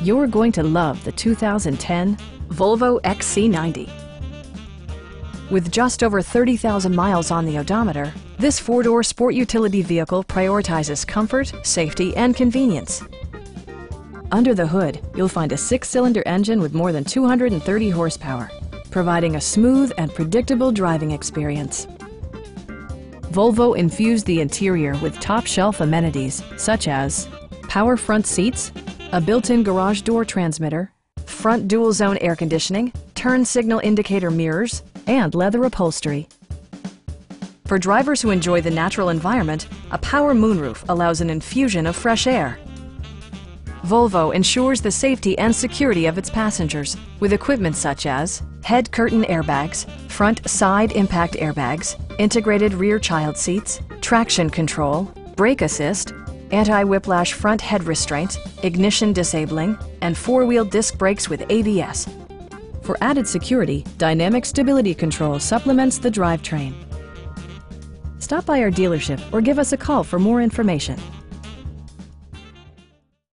You're going to love the 2010 Volvo XC90. With just over 30,000 miles on the odometer, this four-door sport utility vehicle prioritizes comfort, safety, and convenience. Under the hood, you'll find a six-cylinder engine with more than 230 horsepower, providing a smooth and predictable driving experience. Volvo infused the interior with top-shelf amenities such as power front seats, a built-in garage door transmitter, front dual-zone air conditioning, turn signal indicator mirrors, and leather upholstery. For drivers who enjoy the natural environment, a power moonroof allows an infusion of fresh air. Volvo ensures the safety and security of its passengers with equipment such as head curtain airbags, front side impact airbags, integrated rear child seats, traction control, brake assist, anti-whiplash front head restraints, ignition disabling, and four-wheel disc brakes with ABS. For added security, dynamic stability control supplements the drivetrain. Stop by our dealership or give us a call for more information.